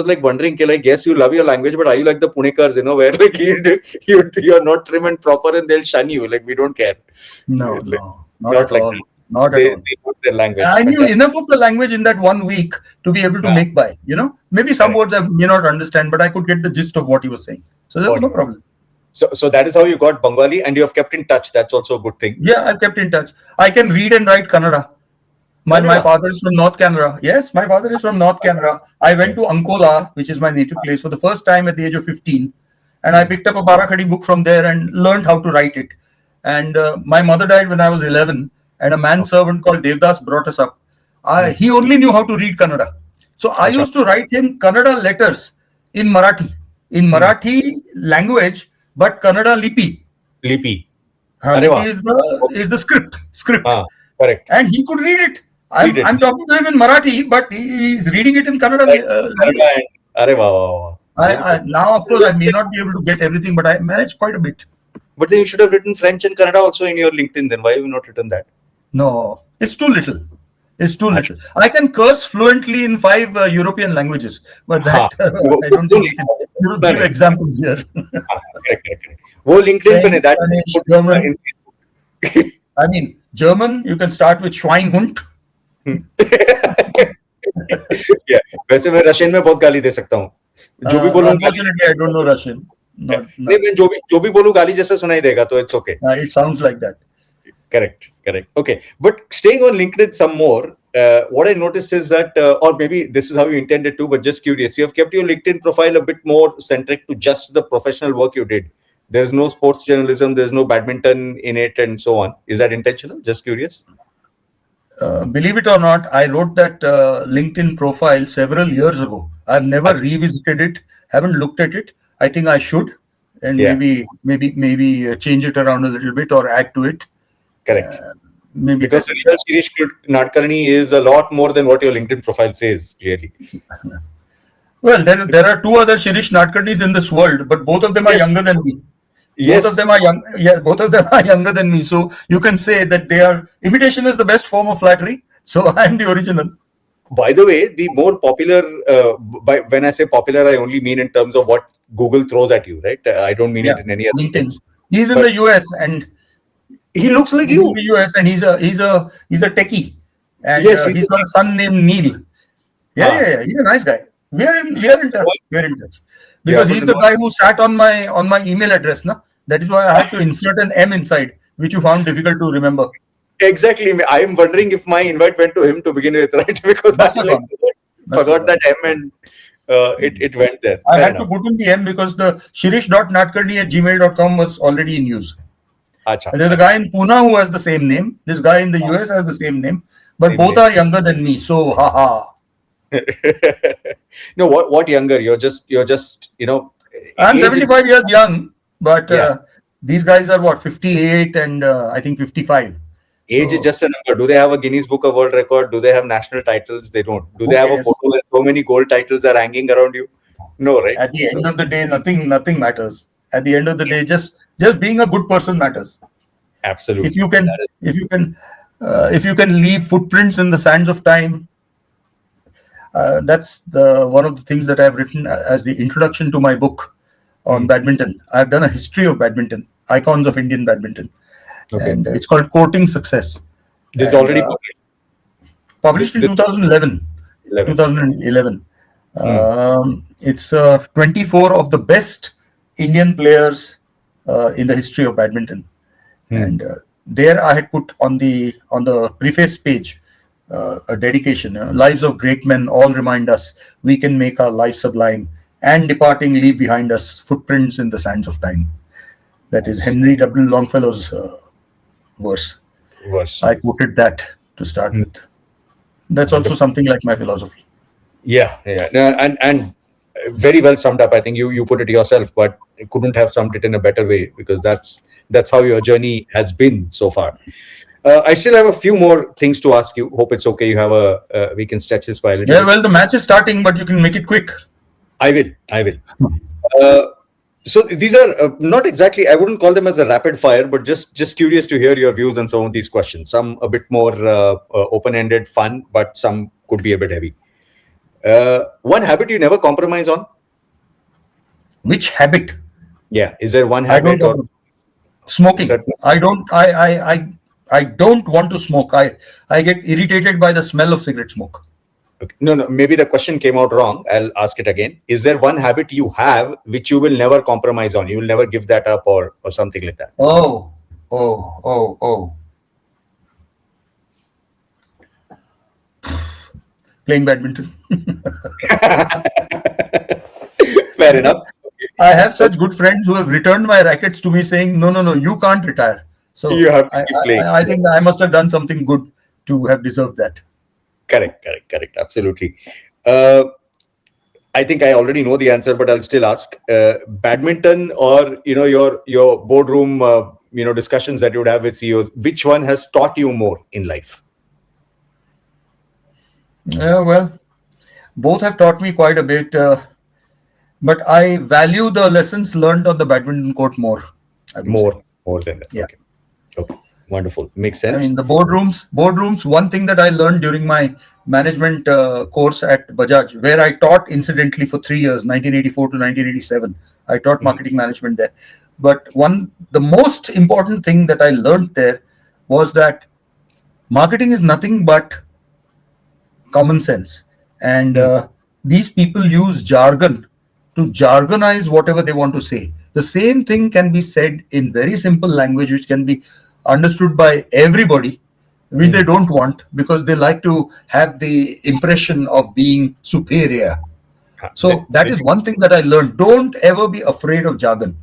like wondering, like, yes, you love your language, but are you like the Punekars, where like you're not trim and proper and they'll shun you, like we don't care. No, like, not at like all. that. Not they at all. They know their language. I knew enough of the language in that 1 week to be able to make by. Maybe some words I may not understand, but I could get the gist of what he was saying. So there was no problem. So that is how you got Bengali, and you have kept in touch. That's also a good thing. Yeah, I've kept in touch. I can read and write Kannada. My father is from North Canara. Yes, my father is from North Canara. I went to Ankola, which is my native place, for the first time at the age of 15. And I picked up a Barakhadi book from there and learned how to write it. And my mother died when I was 11. And a manservant called Devdas brought us up. He only knew how to read Kannada. So I used to write him Kannada letters in Marathi. In Marathi language, but Kannada lipi. Lipi. Lipi is the script. Correct. And he could read it. I'm talking to him in Marathi, but he's reading it in Kannada. Now, of course, I may not be able to get everything, but I managed quite a bit. But then you should have written French and Kannada also in your LinkedIn. Then why have you not written that? No, it's too little. It's too little. I can curse fluently in 5 European languages, but that I don't think you give examples here. Correct. वो LinkedIn पे नहीं, that Spanish, German. I mean, German, you can start with Schweinhund. Yeah, वैसे मैं Russian में बहुत गाली दे सकता हूँ. जो भी बोलूँ. Unfortunately, I don't know Russian. नहीं, मैं जो भी बोलूँ गाली जैसा सुनाई देगा, तो it's okay. It sounds like that. Correct. Okay, but staying on LinkedIn some more, what I noticed is that, or maybe this is how you intended to, but just curious, you have kept your LinkedIn profile a bit more centric to just the professional work you did. There's no sports journalism, there's no badminton in it, and so on. Is that intentional? Just curious. Believe it or not, I wrote that LinkedIn profile several years ago. I've never revisited it, haven't looked at it. I think I should, and maybe change it around a little bit or add to it. Correct. Maybe because the real Shirish Nadkarni is a lot more than what your LinkedIn profile says, clearly. Well, there are 2 other Shirish Nadkarnis in this world, but both of them are younger than me. Yes. Both of them are young. Yeah, both of them are younger than me. So you can say that imitation is the best form of flattery. So I'm the original. By the way, the more popular, when I say popular, I only mean in terms of what Google throws at you, right? I don't mean it in any other sense. He's in the US and he looks like you. In the US and he's a techie. And he's got a son named Neil. Yeah. He's a nice guy. We are in touch. Because he's the guy who sat on my email address, na? That is why I had to insert an M inside, which you found difficult to remember. Exactly. I am wondering if my invite went to him to begin with, right? Because I forgot that M and it went there. I had to put in the M because the shirish.nadkarni@gmail.com was already in use. And there's a guy in Pune who has the same name. This guy in the US has the same name. But both are younger than me. So, haha. No, what younger? You're just I'm 75 years young, but these guys are 58 and I think 55. Age is just a number. Do they have a Guinness Book of World Record? Do they have national titles? They don't. Do they have a photo where so many gold titles are hanging around you? No, right? At the end of the day, nothing matters. At the end of the day, just being a good person matters. Absolutely. If you can leave footprints in the sands of time, that's one of the things that I've written as the introduction to my book. on badminton. I've done a history of badminton, icons of Indian badminton, Okay. and it's called Courting Success. This is And, already published in 2011. 11. 2011. It's 24 of the best Indian players in the history of badminton, and there I had put on the preface page a dedication. Lives of great men all remind us we can make our life sublime, and departing leave behind us footprints in the sands of time. That is Henry W. Longfellow's verse. I quoted that to start with. That's also something like my philosophy. Yeah. And very well summed up. I think you put it yourself, but couldn't have summed it in a better way, because that's how your journey has been so far. I still have a few more things to ask you. Hope it's okay. You have we can stretch this by a little bit. Well, the match is starting, but you can make it quick. I will. So these are not exactly, I wouldn't call them as a rapid fire, but just curious to hear your views on some of these questions. Some a bit more open-ended, fun, but some could be a bit heavy. One habit you never compromise on? Which habit? Yeah, is there one habit? Or smoking. I don't want to smoke. I get irritated by the smell of cigarette smoke. Okay. No, maybe the question came out wrong. I'll ask it again. Is there one habit you have which you will never compromise on? You will never give that up or something like that? Oh. Playing badminton. Fair enough. I have such good friends who have returned my rackets to me saying, no, you can't retire. So you have to keep playing. I think I must have done something good to have deserved that. Correct. Absolutely. I think I already know the answer, but I'll still ask. Badminton or your boardroom discussions that you would have with CEOs, which one has taught you more in life? Well, both have taught me quite a bit, but I value the lessons learned on the badminton court more. More than that. Yeah. Okay. Wonderful. Makes sense. I mean, the boardrooms. One thing that I learned during my management course at Bajaj, where I taught incidentally for 3 years, 1984 to 1987, I taught marketing management there. But the most important thing that I learned there was that marketing is nothing but common sense, and these people use jargon to jargonize whatever they want to say. The same thing can be said in very simple language, which can be understood by everybody, which they don't want, because they like to have the impression of being superior. So that is one thing that I learned. Don't ever be afraid of jargon.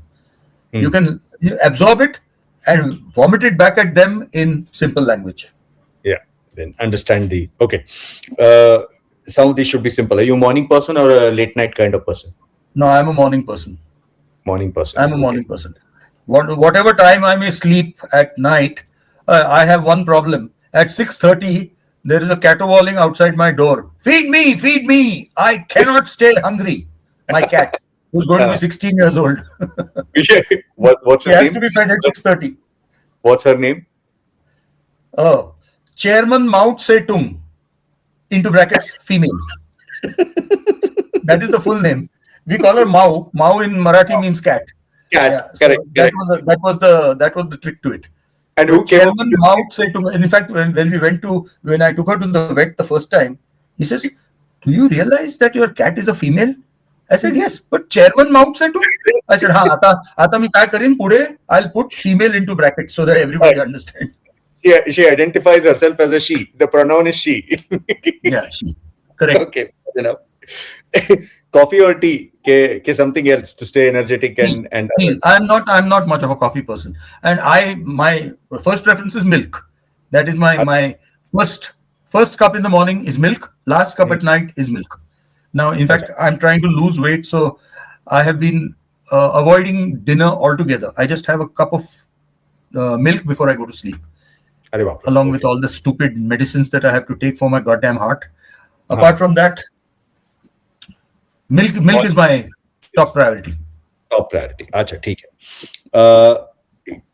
You can absorb it and vomit it back at them in simple language. Yeah, then understand okay. Some of these should be simple. Are you a morning person or a late night kind of person? No, I'm a morning person. Morning person. I'm a morning person. Whatever time I may sleep at night, I have one problem. At 6:30, there is a caterwauling outside my door. Feed me! I cannot stay hungry. My cat, who's going to be 16 years old. What's her name? She has to be fed at 6:30. What's her name? Oh, Chairman Mao Tse-tung, into brackets, female. That is the full name. We call her Mao. Mao in Marathi means cat. Cat. Yeah, correct. That was the trick to it. And who came? Chairman Mao Tse-tung. In fact, when I took her to the vet the first time, he says, "Do you realize that your cat is a female?" I said, "Yes, but Chairman Mao Tse-tung." I said, "Ata mi kai karin pude? I'll put female into brackets so that everybody understands." She identifies herself as a she. The pronoun is she. Yeah, she. Correct. Okay, coffee or tea? Something else to stay energetic and. I'm not much of a coffee person, and my first preference is milk. That is my first cup in the morning is milk. Last cup at night is milk. Now, in fact, I'm trying to lose weight, so I have been avoiding dinner altogether. I just have a cup of milk before I go to sleep, along with all the stupid medicines that I have to take for my goddamn heart. Apart from that, milk is my top priority. Acha, theek hai.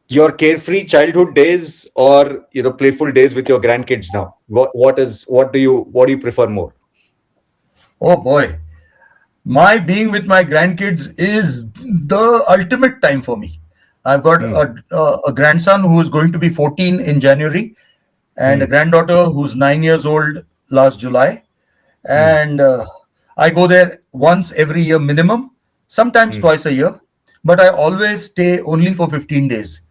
Your carefree childhood days or playful days with your grandkids now? What do you prefer more? Oh boy, My being with my grandkids is the ultimate time for me. I've got Hmm. a grandson who is going to be 14 in January, and a Hmm. granddaughter who's 9 years old last July. Hmm. And I go there once every year minimum, sometimes Hmm. twice a year, but I always stay only for 15 days.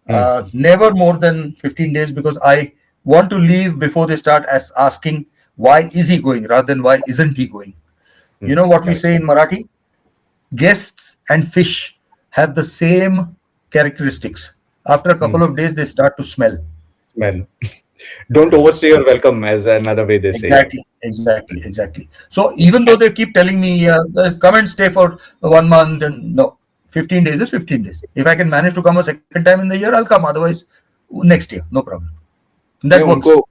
Hmm. Never more than 15 days, because I want to leave before they start asking why is he going rather than why isn't he going. You Hmm. know what we Correct. say in Marathi? Guests and fish have the same characteristics. After a Hmm. couple of days, they start to smell. Smell. Don't overstay your welcome, as another way they say. Exactly, exactly, exactly. So even though they keep telling me, come and stay for 1 month, and no, 15 days is 15 days. If I can manage to come a second time in the year, I'll come. Otherwise, next year, no problem. नहीं That उनको. works.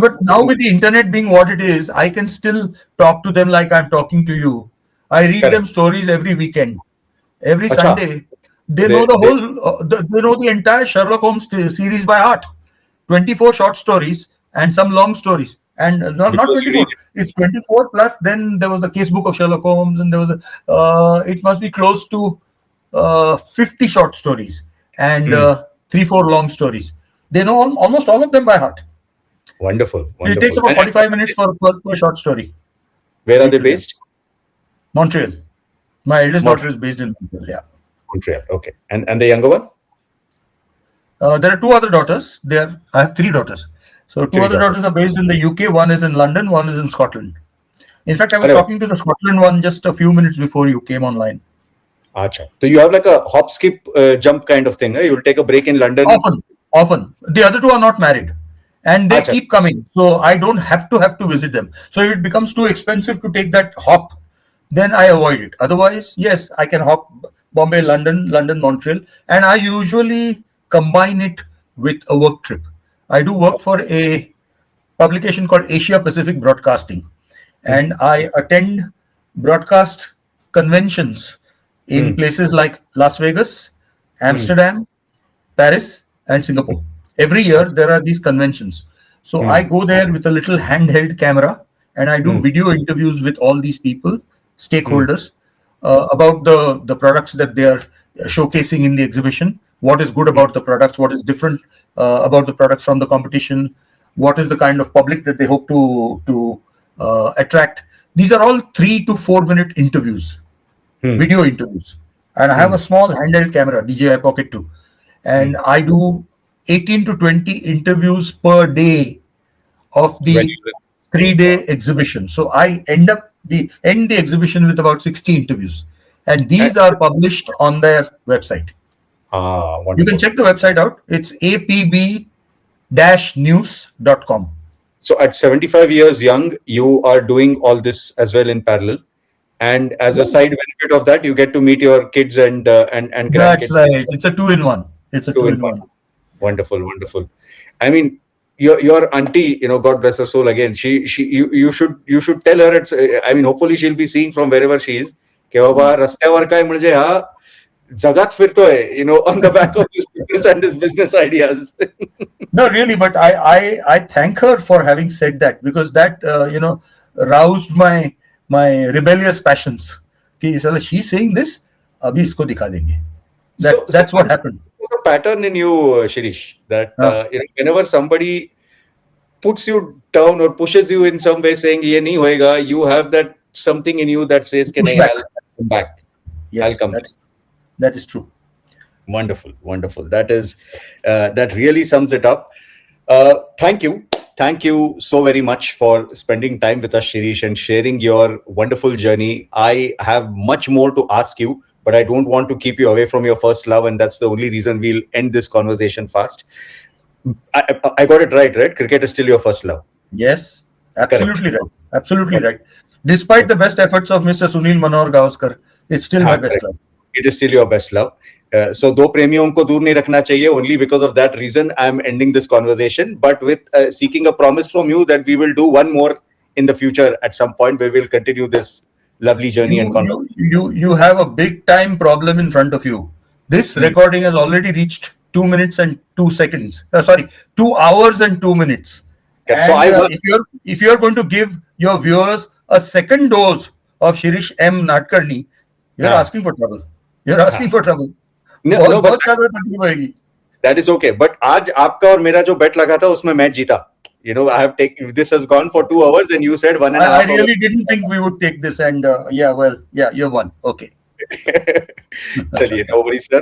But now with the internet being what it is, I can still talk to them like I'm talking to you. I read them Correct. stories every weekend, every अच्छा. Sunday. They know the They whole, they know the entire Sherlock Holmes series by heart. 24 short stories and some long stories. And not because you read 24, it's 24 plus. Then there was the casebook of Sherlock Holmes, and there was it must be close to 50 short stories and it. Hmm. 3, 4 long stories. They know almost all of them by heart. Wonderful, It takes wonderful. about 45 minutes for per short story. Where are Read they to them. based? Montreal. My eldest daughter Montreal. is based in Montreal. Yeah. Montreal. Okay. And the younger one? There are two other daughters. I have three daughters. So two Three other daughters. daughters are based in the UK. One is in London. One is in Scotland. In fact, I was अरे वाह. talking to the Scotland one just a few minutes before you came online. अच्छा. So you have like a hop, skip, jump kind of thing. You will take a break in London. Often, often. The other two are not married, and they अच्छा. keep coming. So I don't have to visit them. So if it becomes too expensive to take that hop, then I avoid it. Otherwise, yes, I can hop Bombay, London, London, Montreal, and I usually combine it with a work trip. I do work for a publication called Asia Pacific Broadcasting, Hmm. and I attend broadcast conventions in Hmm. places like Las Vegas, Hmm. Amsterdam, Paris, and Singapore. Every year there are these conventions. So I Hmm. go there with a little handheld camera, and I do Hmm. video interviews with all these people, Hmm. stakeholders, about the products that they are showcasing in the exhibition. What is good Hmm. about the products? What is different about the products from the competition? What is the kind of public that they hope to attract? These are all 3 to 4 minute interviews, Hmm. video interviews. And I have Hmm. a small handheld camera, DJI Pocket 2, Hmm. and I do 18 to 20 interviews per day of When the you. 3 day exhibition. So I end the exhibition with about 60 interviews, and Uh, these are published on their website. You can wonderful. check the website out. It's apb-news.com. So at 75 years young, you are doing all this as well in parallel. And as a Yeah, side benefit of that, you get to meet your kids and that's grandkids. right. It's a two in one. It's a Two two in in one. one. Wonderful, wonderful. I mean, your auntie, God bless her soul again. You should tell her. It's. I mean, hopefully she'll be seeing from wherever she is. कि बाबा रस्त्यावर काय म्हणजे हा जगात फिरतोय, on the back of his business and his business ideas. No, really, but I thank her for having said that, because that roused my rebellious passions. कि साला she's saying this, अभी इसको दिखा देंगे. So That's what happened. there's a pattern in you, Shirish, that हाँ, whenever somebody puts you down or pushes you in some way, saying ये नहीं होएगा, you have that something in you that says कि push नहीं, back. I'll come back. I'll Yes, come back. that is true. Wonderful, wonderful. That really sums it up. Thank you so very much for spending time with us, Shirish, and sharing your wonderful journey. I have much more to ask you, but I don't want to keep you away from your first love, and that's the only reason we'll end this conversation fast. I got it right, right? Cricket is still your first love. Yes, Correct. absolutely right. Absolutely Okay. right. Despite the Okay. best efforts of Mr. Sunil Manohar Gavaskar, it's still my best Correct. love. It is still your best love. So दो प्रेमियों को दूर नहीं रखना चाहिए. Only because of that reason, I am ending this conversation. But with seeking a promise from you that we will do one more in the future at some point, where we'll continue this lovely journey and conversation. You have a big time problem in front of you. This Hmm. recording has already reached 2 minutes and 2 seconds. Sorry, 2 hours and 2 minutes. Okay. So And if you're going to give your viewers a second dose of Shirish M. Nadkarni, you're हाँ asking for trouble. You're asking for trouble. no बहुत no but बहुत ज्यादा तकलीफ होगी. that is okay. But आज आपका और मेरा जो bet लगा था उसमें मैं जीता. You know, I have taken, this has gone for 2 hours and you said one and a I half hours. really didn't think we would take this, and you won. Okay. Chaliye, no worries, sir.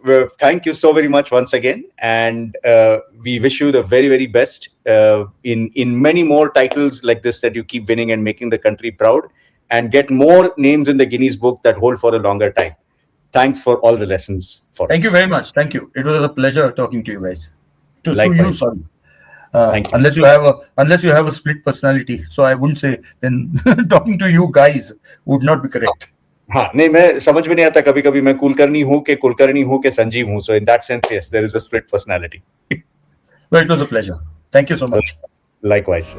Well, thank you so very much once again, and we wish you the very, very best in many more titles like this that you keep winning and making the country proud, and get more names in the Guinness book that hold for a longer time. Thanks for all the lessons for Thank us. you very much. Thank you. It was a pleasure talking to you guys. To you, Likewise. sorry. Thank you. Unless you have a split personality, so I wouldn't say. Then talking to you guys would not be correct. हाँ नहीं, मैं समझ में नहीं आता कभी कभी मैं कुलकर्णी हूँ के संजीव हूँ. So in that sense, yes, there is a split personality. Well, it was a pleasure. Thank you so much. Likewise.